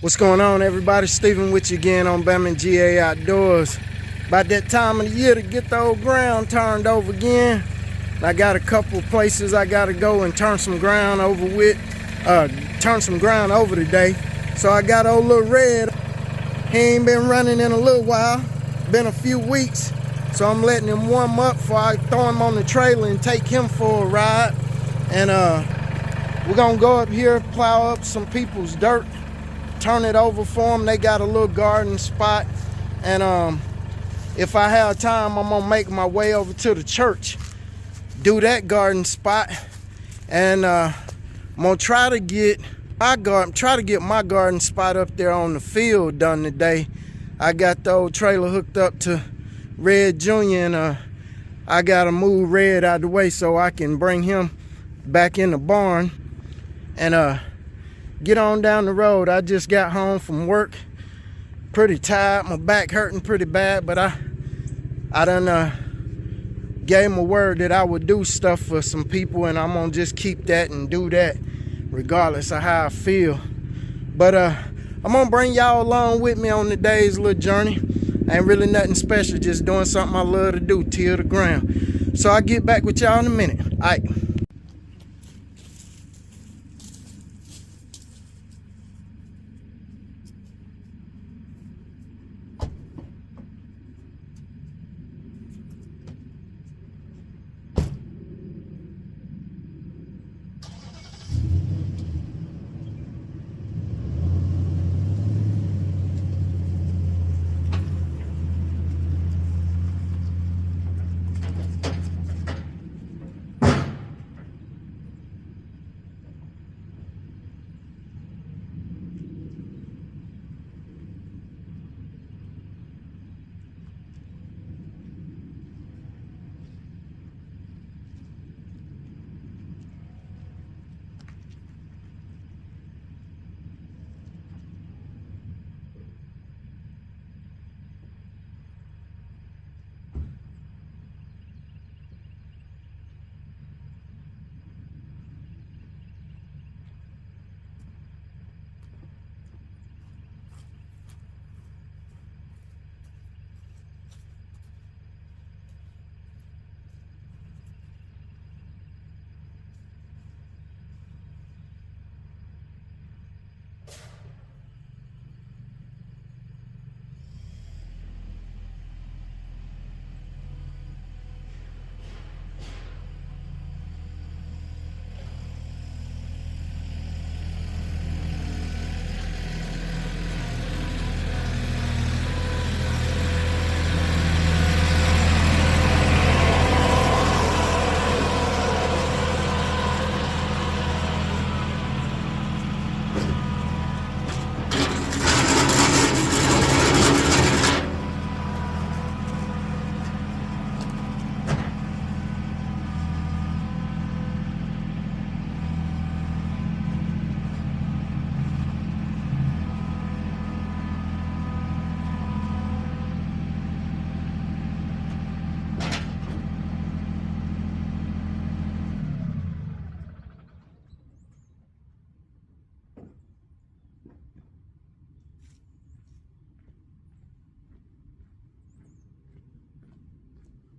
What's going on, everybody? Steven with you again on Bama GA Outdoors. About that time of the year to get the old ground turned over again. I got a couple of places I gotta go and turn some ground over today. So I got old little Red. He ain't been running in a little while, been a few weeks. So I'm letting him warm up before I throw him on the trailer and take him for a ride. And we're gonna go up here, plow up some people's dirt, turn it over for them. They got a little garden spot. And if I have time, I'm gonna make my way over to the church, do that garden spot. And I'm gonna try to get my garden spot up there on the field done today. I got the old trailer hooked up to Red Jr. and I gotta move Red out of the way so I can bring him back in the barn and get on down the road. I just got home from work, pretty tired, my back hurting pretty bad, but I done gave him a word that I would do stuff for some people, and I'm gonna just keep that and do that regardless of how I feel. But I'm gonna bring y'all along with me on today's little journey. Ain't really nothing special, just doing something I love to do, till the ground. So I'll get back with y'all in a minute. All right.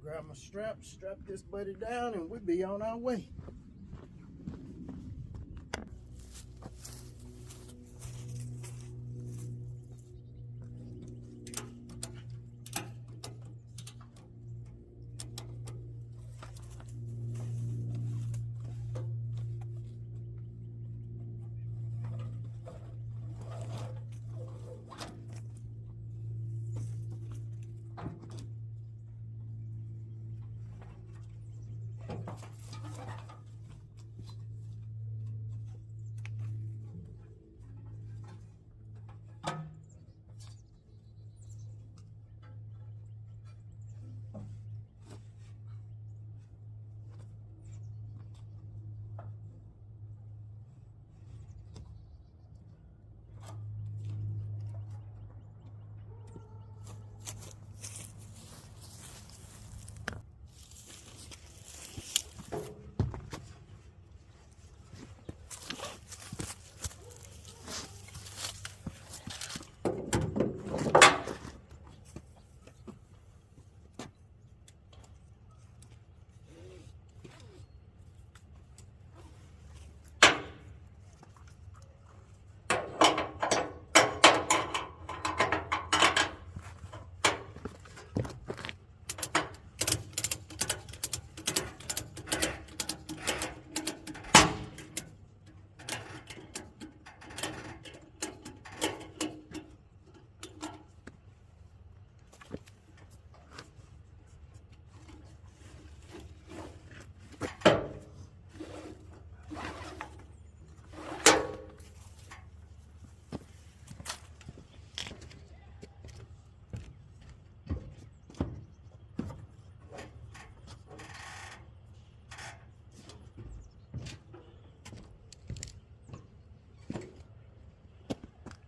Grab my strap this buddy down, and we'll be on our way.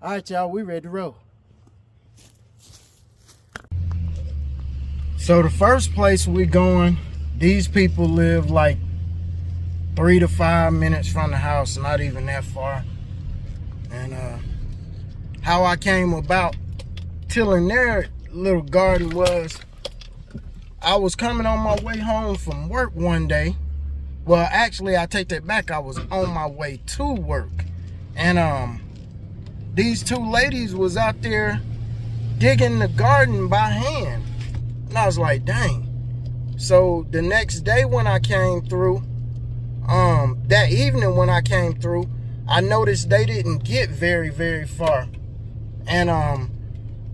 All right, y'all, we ready to roll. So the first place we're going, these people live like 3 to 5 minutes from the house, not even that far. And how I came about tilling their little garden was, I was coming on my way home from work one day. Well, actually, I take that back. I was on my way to work. And these two ladies was out there digging the garden by hand. And I was like, dang. So the next day when I came through, that evening when I came through, I noticed they didn't get very, very far. And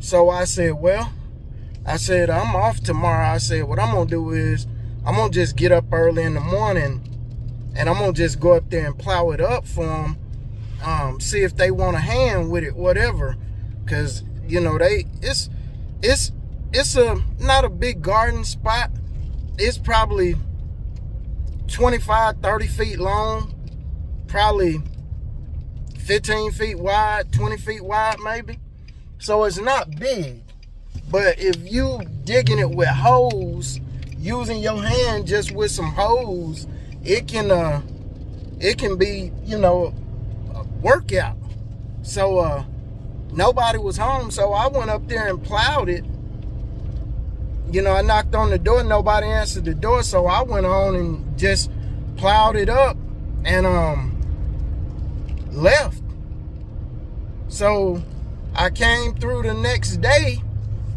so I said, well, I'm off tomorrow. I said, what I'm gonna do is I'm gonna just get up early in the morning and I'm gonna just go up there and plow it up for them, see if they want a hand with it, whatever. Cause you know, it's a not a big garden spot. It's probably 25, 30 feet long, probably 15 feet wide, 20 feet wide maybe. So it's not big. But if you digging it with hoes, using your hand just with some hoes, it can be, you know, a workout. So nobody was home, so I went up there and plowed it. You know, I knocked on the door, nobody answered the door, so I went on and just plowed it up and left. So I came through the next day.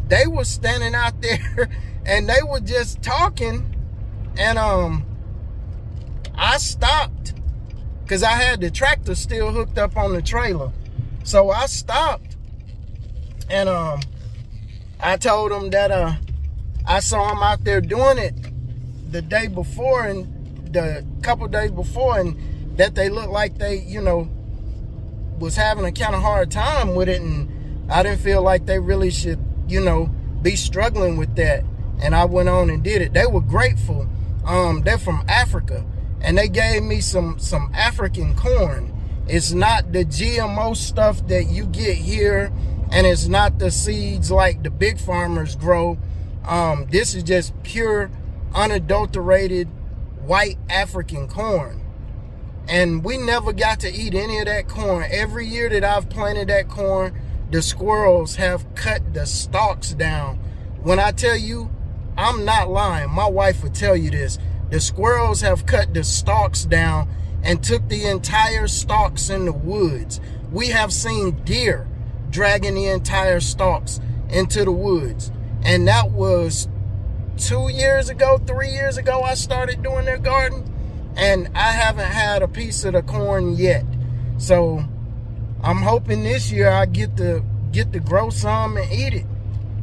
They were standing out there and they were just talking, and I stopped because I had the tractor still hooked up on the trailer. So I stopped and I told them that I saw them out there doing it the day before and the couple days before, and that they looked like they, you know, was having a kind of hard time with it, and I didn't feel like they really should, you know, be struggling with that. And I went on and did it. They were grateful. They're from Africa, and they gave me some African corn. It's not the GMO stuff that you get here, and it's not the seeds like the big farmers grow. This is just pure, unadulterated white African corn. And we never got to eat any of that corn. Every year that I've planted that corn, the squirrels have cut the stalks down. When I tell you, I'm not lying. My wife would tell you this. The squirrels have cut the stalks down and took the entire stalks in the woods. We have seen deer dragging the entire stalks into the woods. And that was 2 years ago, 3 years ago, I started doing their garden. And I haven't had a piece of the corn yet. So I'm hoping this year I get to grow some and eat it.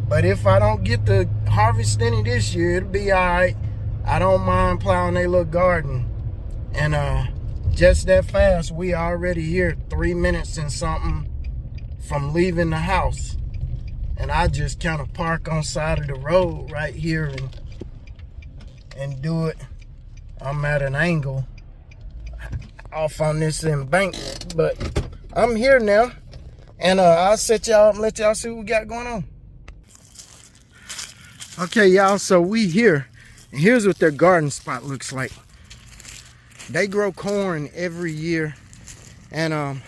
But if I don't get to harvest any this year, it'll be all right. I don't mind plowing a little garden. And just that fast, we already here 3 minutes and something from leaving the house. And I just kind of park on side of the road right here and do it. I'm at an angle off on this embankment, but I'm here now, and I'll set y'all up and let y'all see what we got going on. Okay, y'all, so we here, and here's what their garden spot looks like. They grow corn every year, and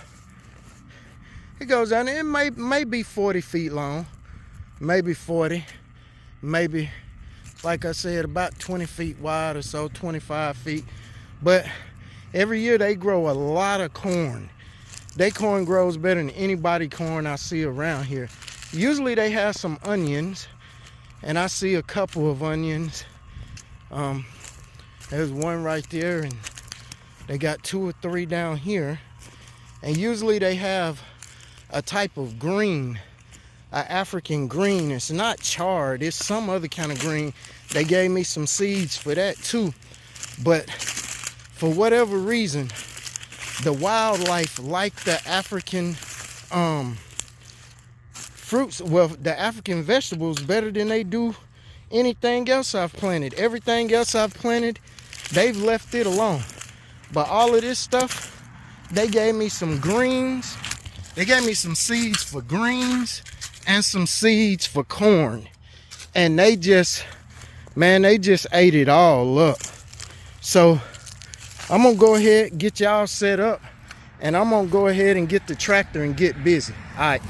it goes down. It may be 40 feet long, maybe 40, maybe, like I said, about 20 feet wide or so, 25 feet. But every year they grow a lot of corn. Their corn grows better than anybody corn I see around here. Usually they have some onions, and I see a couple of onions. There's one right there, and they got 2 or 3 down here. And usually they have a type of green, an African green. It's not charred, it's some other kind of green. They gave me some seeds for that too. But for whatever reason, the wildlife like the African fruits, well, the African vegetables better than they do anything else I've planted. Everything else I've planted, they've left it alone. But all of this stuff, they gave me some greens They gave me some seeds for greens and some seeds for corn. And they just, man, they just ate it all up. So I'm gonna go ahead, get y'all set up, and I'm gonna go ahead and get the tractor and get busy. All right.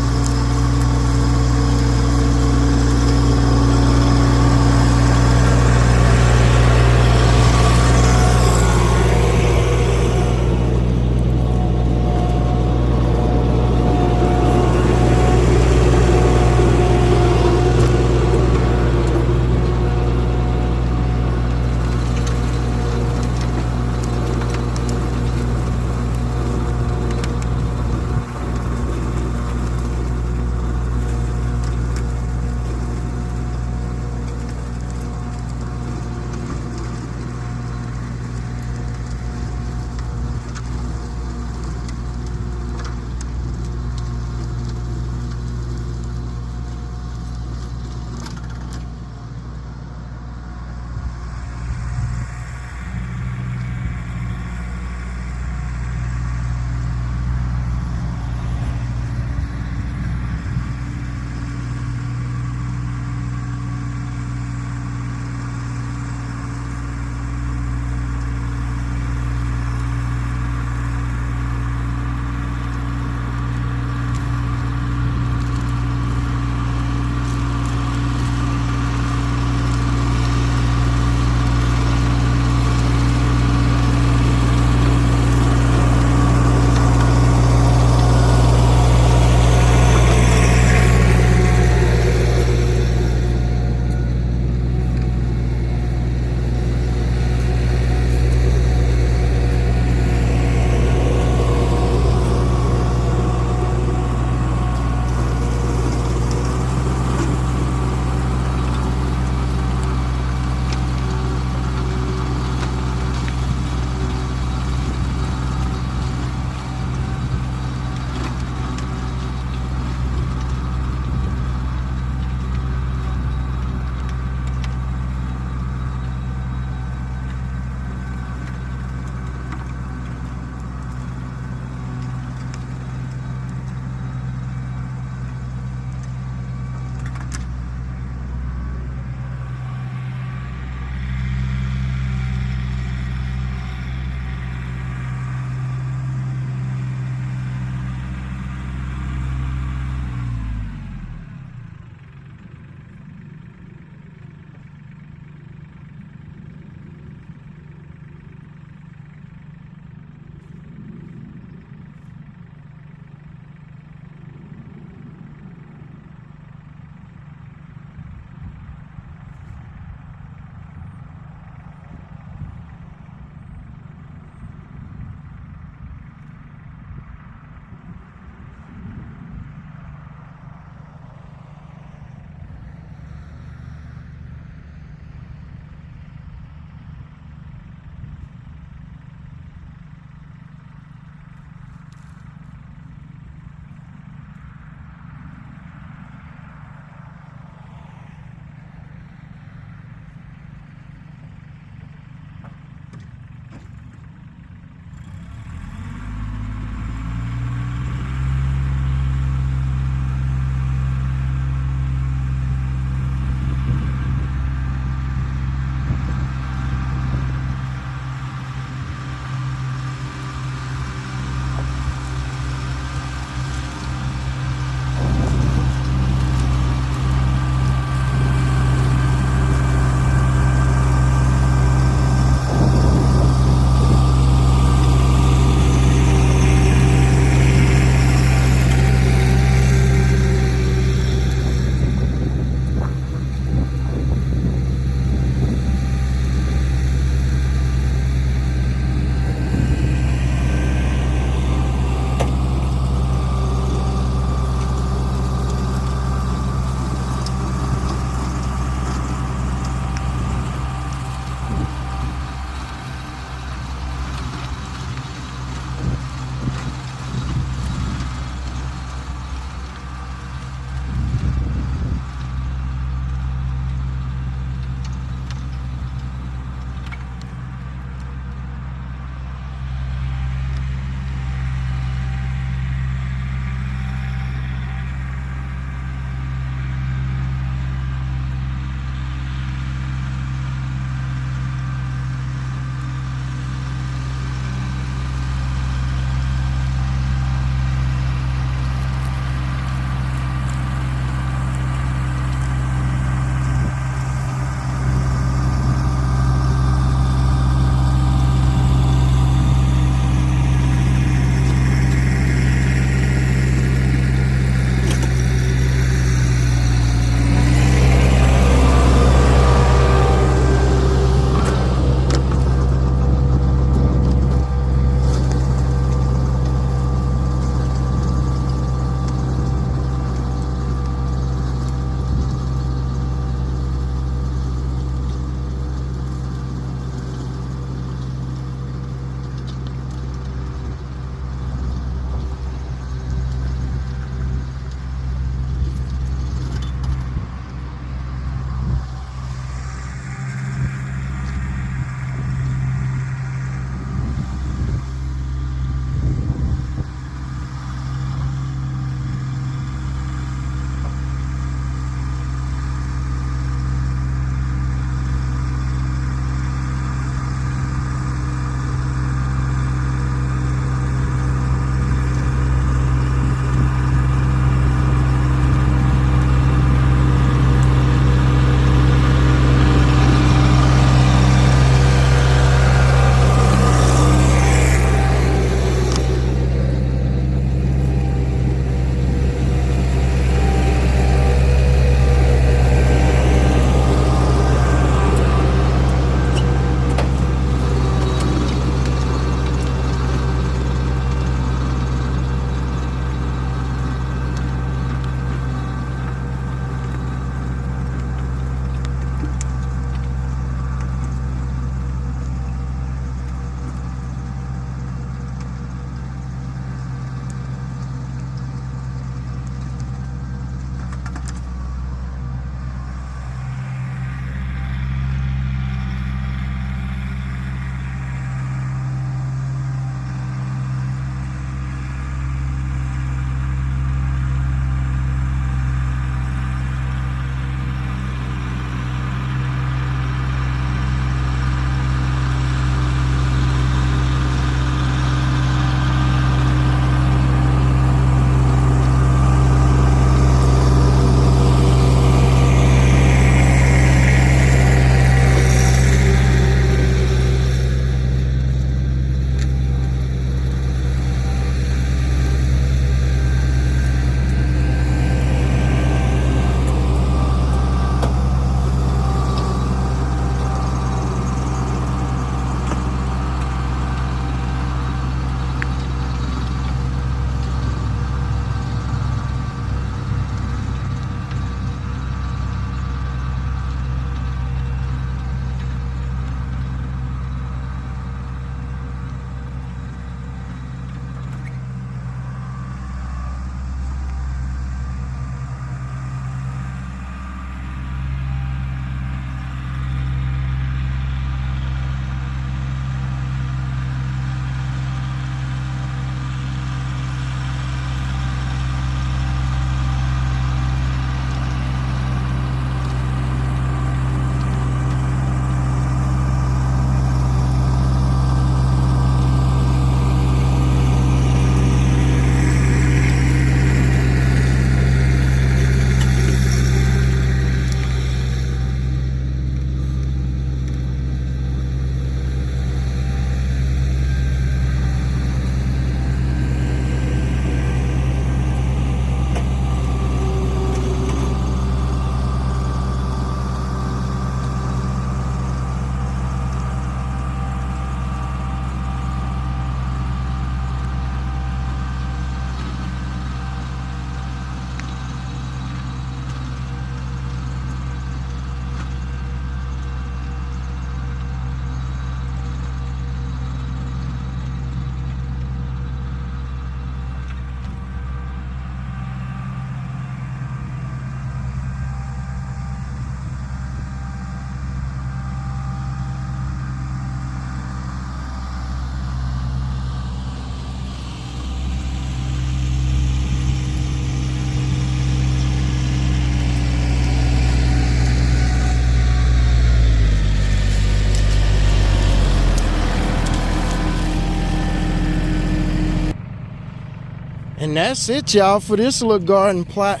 And that's it, y'all, for this little garden plot.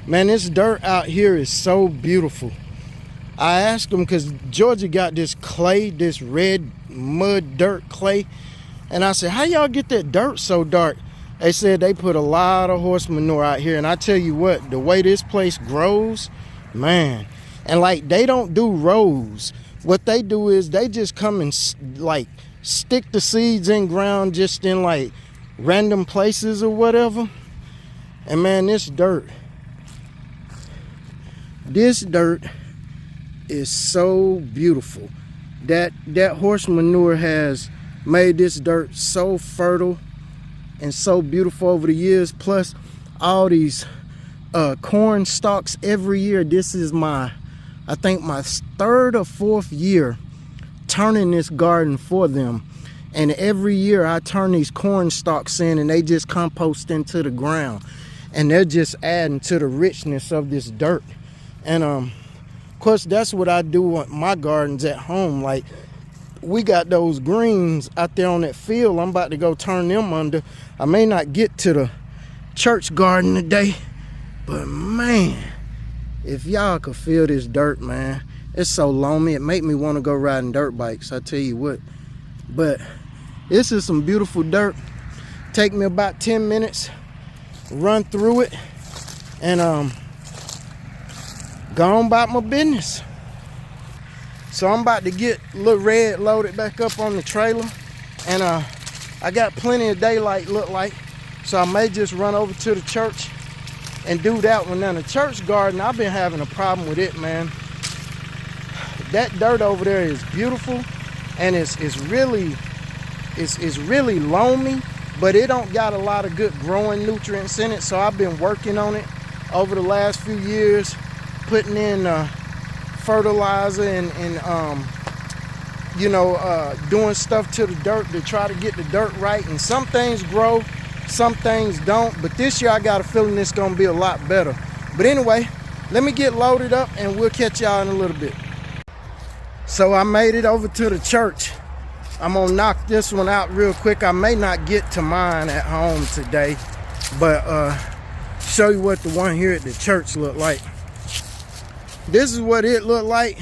Man, this dirt out here is so beautiful. I asked them, because Georgia got this clay, this red mud dirt clay. And I said, how y'all get that dirt so dark? They said they put a lot of horse manure out here. And I tell you what, the way this place grows, man. And like, they don't do rows. What they do is they just come and like stick the seeds in ground just in like random places or whatever. And man, this dirt is so beautiful. That horse manure has made this dirt so fertile and so beautiful over the years. Plus all these corn stalks every year. This is I think my third or fourth year turning this garden for them. And every year I turn these corn stalks in and they just compost into the ground. And they're just adding to the richness of this dirt. And of course, that's what I do with my gardens at home. Like, we got those greens out there on that field. I'm about to go turn them under. I may not get to the church garden today, but man, if y'all could feel this dirt, man, it's so loamy. It make me want to go riding dirt bikes, I tell you what. But this is some beautiful dirt. Take me about 10 minutes, run through it, and go on about my business. So I'm about to get Little Red loaded back up on the trailer, and I got plenty of daylight, look like, so I may just run over to the church and do that one. Now the church garden, I've been having a problem with it, man. That dirt over there is beautiful, and it's really loamy, but it don't got a lot of good growing nutrients in it. So I've been working on it over the last few years, putting in fertilizer and doing stuff to the dirt to try to get the dirt right. And some things grow, some things don't, but this year I got a feeling it's gonna be a lot better. But anyway, let me get loaded up and we'll catch y'all in a little bit. So I made it over to the church. I'm gonna knock this one out real quick. I may not get to mine at home today, but show you what the one here at the church look like. This is what it looked like.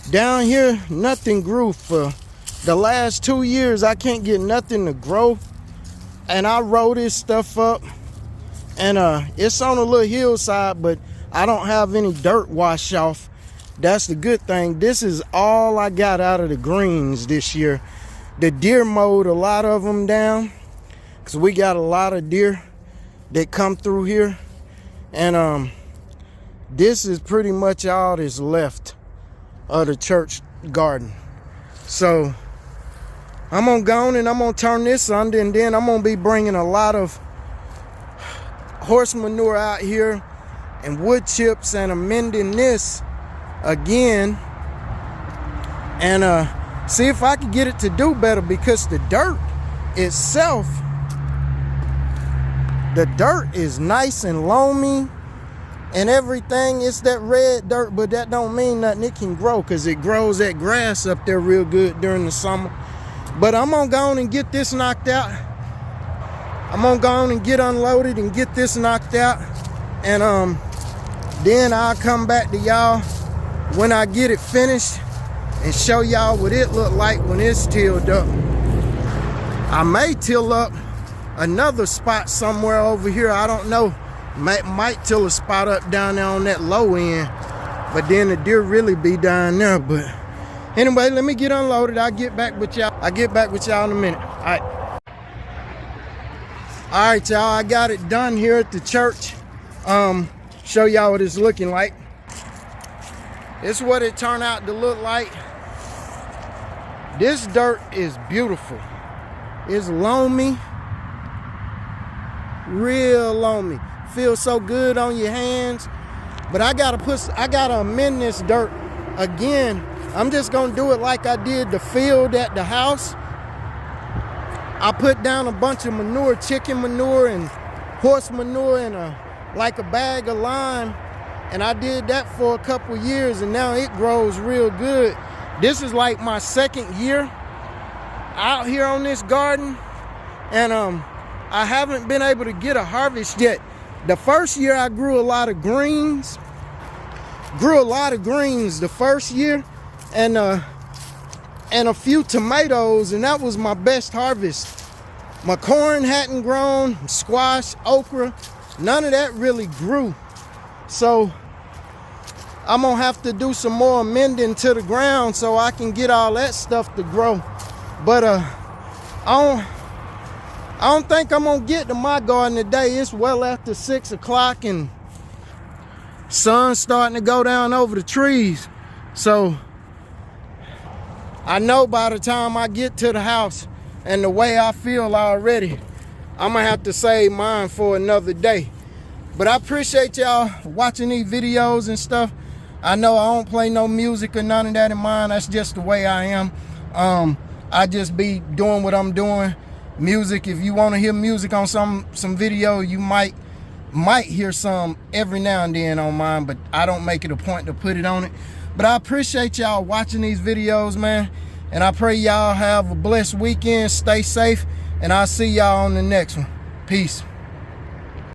Down here, nothing grew for the last 2 years. I can't get nothing to grow. And I roll this stuff up, and it's on a little hillside, but I don't have any dirt wash off. That's the good thing. This is all I got out of the greens this year. The deer mowed a lot of them down, because we got a lot of deer that come through here. And this is pretty much all that's left of the church garden. So I'm gonna go on and I'm gonna turn this under, and then I'm gonna be bringing a lot of horse manure out here and wood chips and amending this again, and see if I can get it to do better, because the dirt itself, the dirt is nice and loamy and everything. It's that red dirt, but that don't mean nothing. It can grow, because it grows that grass up there real good during the summer. But I'm gonna go on and get this knocked out. I'm gonna go on and get unloaded and get this knocked out, and then I'll come back to y'all when I get it finished and show y'all what it look like when it's tilled up. I may till up another spot somewhere over here. I don't know. Might till a spot up down there on that low end, but then the deer really be down there. But anyway, let me get unloaded. I'll get back with y'all in a minute. All right, y'all, I got it done here at the church. Show y'all what it's looking like. This is what it turned out to look like. This dirt is beautiful. It's loamy, real loamy. Feels so good on your hands. But I gotta amend this dirt again. I'm just gonna do it like I did the field at the house. I put down a bunch of manure, chicken manure and horse manure in a bag of lime, and I did that for a couple years, and now it grows real good. This is like my second year out here on this garden, and I haven't been able to get a harvest yet. The first year I grew a lot of greens. The first year, and a few tomatoes, and that was my best harvest. My corn hadn't grown, squash, okra, none of that really grew. So I'm gonna have to do some more amending to the ground so I can get all that stuff to grow. But I don't think I'm gonna get to my garden today. It's well after 6 o'clock and sun's starting to go down over the trees. So I know by the time I get to the house and the way I feel already, I'm gonna have to save mine for another day. But I appreciate y'all watching these videos and stuff. I know I don't play no music or none of that in mine. That's just the way I am. I just be doing what I'm doing. Music, if you want to hear music on some video, you might hear some every now and then on mine, but I don't make it a point to put it on it. But I appreciate y'all watching these videos, man, and I pray y'all have a blessed weekend. Stay safe, and I'll see y'all on the next one. Peace.